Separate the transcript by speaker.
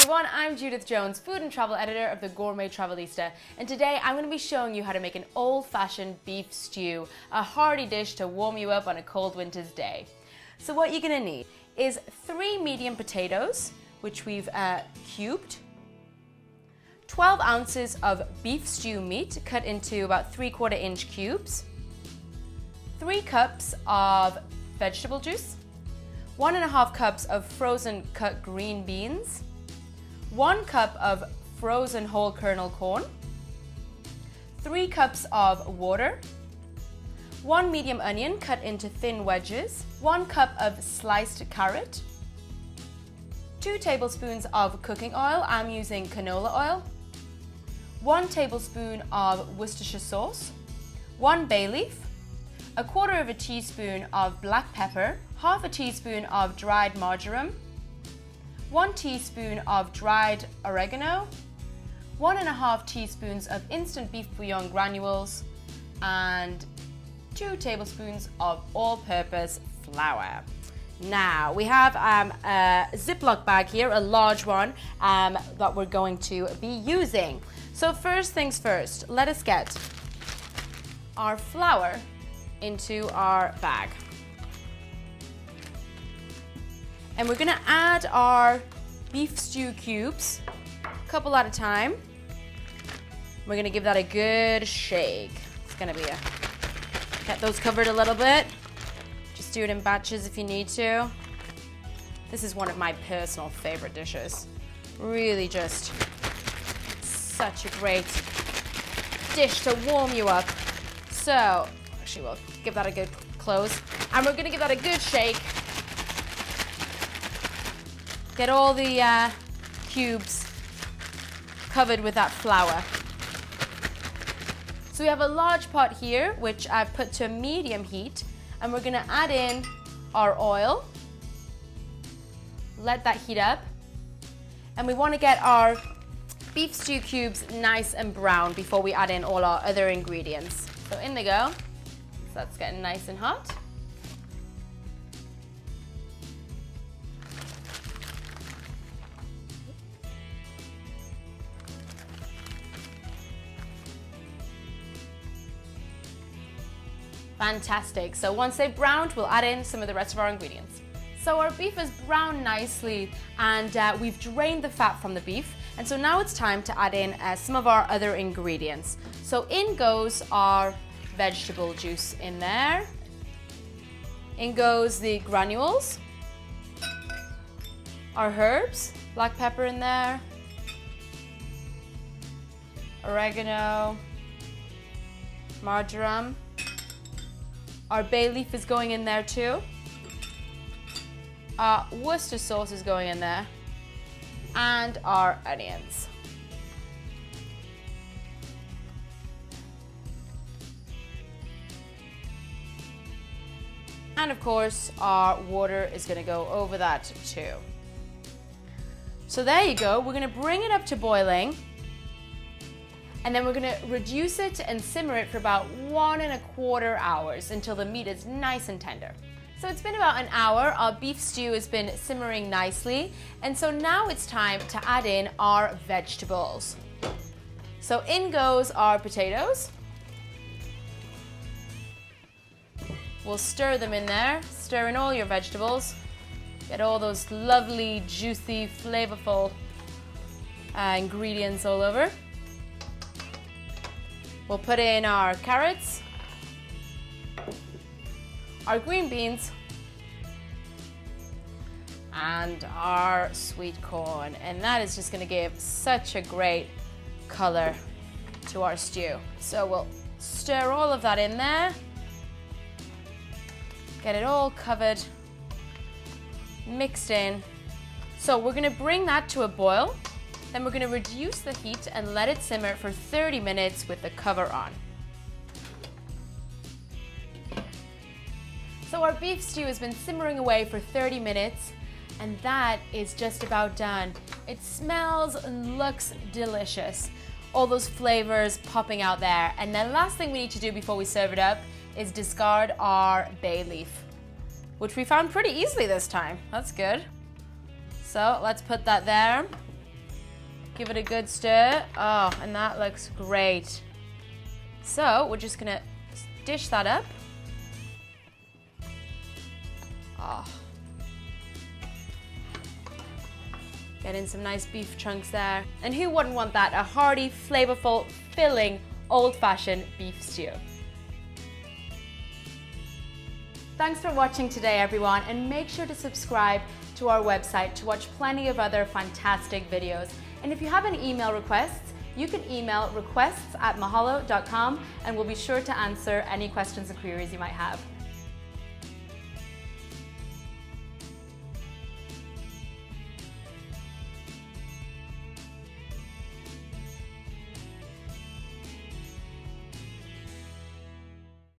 Speaker 1: everyone, I'm Judith Jones, food and travel editor of the Gourmet Travelista, and today I'm going to be showing you how to make an old-fashioned beef stew, a hearty dish to warm you up on a cold winter's day. So what you're going to need is 3 medium potatoes, which we've cubed, 12 ounces of beef stew meat cut into about 3/4 inch cubes, 3 cups of vegetable juice, 1.5 cups of frozen cut green beans, 1 cup of frozen whole kernel corn, 3 cups of water, 1 medium onion cut into thin wedges, 1 cup of sliced carrot, 2 tablespoons of cooking oil, I'm using canola oil, 1 tablespoon of Worcestershire sauce, 1 bay leaf, 1/4 teaspoon of black pepper, 1/2 teaspoon of dried marjoram, 1 teaspoon of dried oregano, 1.5 teaspoons of instant beef bouillon granules, and 2 tablespoons of all-purpose flour. Now, we have a Ziploc bag here, a large one, that we're going to be using. So first things first, let us get our flour into our bag. And we're gonna add our beef stew cubes, a couple at a time. We're gonna give that a good shake. It's gonna be get those covered a little bit. Just do it in batches if you need to. This is one of my personal favorite dishes. Really just such a great dish to warm you up. So, actually we'll give that a good close. And we're gonna give that a good shake. Get all the cubes covered with that flour. So we have a large pot here, which I've put to a medium heat, and we're gonna add in our oil. Let that heat up. And we wanna get our beef stew cubes nice and brown before we add in all our other ingredients. So in they go. So that's getting nice and hot. Fantastic. So once they've browned, we'll add in some of the rest of our ingredients. So our beef is browned nicely, and we've drained the fat from the beef. And so now it's time to add in some of our other ingredients. So in goes our vegetable juice in there. In goes the granules, our herbs, black pepper in there, oregano, marjoram. Our bay leaf is going in there too. Our Worcester sauce is going in there. And our onions. And of course, our water is gonna go over that too. So there you go, we're gonna bring it up to boiling. And then we're gonna reduce it and simmer it for about 1.25 hours until the meat is nice and tender. So it's been about an hour, our beef stew has been simmering nicely, and so now it's time to add in our vegetables. So in goes our potatoes. We'll stir them in there, stir in all your vegetables. Get all those lovely, juicy, flavorful ingredients all over. We'll put in our carrots, our green beans, and our sweet corn. And that is just gonna give such a great color to our stew. So we'll stir all of that in there, get it all covered, mixed in. So we're gonna bring that to a boil. Then we're gonna reduce the heat and let it simmer for 30 minutes with the cover on. So our beef stew has been simmering away for 30 minutes, and that is just about done. It smells and looks delicious. All those flavors popping out there. And the last thing we need to do before we serve it up is discard our bay leaf, which we found pretty easily this time. That's good. So let's put that there. Give it a good stir. Oh, and that looks great. So we're just gonna dish that up. Oh. Get in some nice beef chunks there. And who wouldn't want that? A hearty, flavorful, filling, old-fashioned beef stew. Thanks for watching today, everyone, and make sure to subscribe to our website to watch plenty of other fantastic videos. And if you have any email requests, you can email requests@mahalo.com and we'll be sure to answer any questions and queries you might have.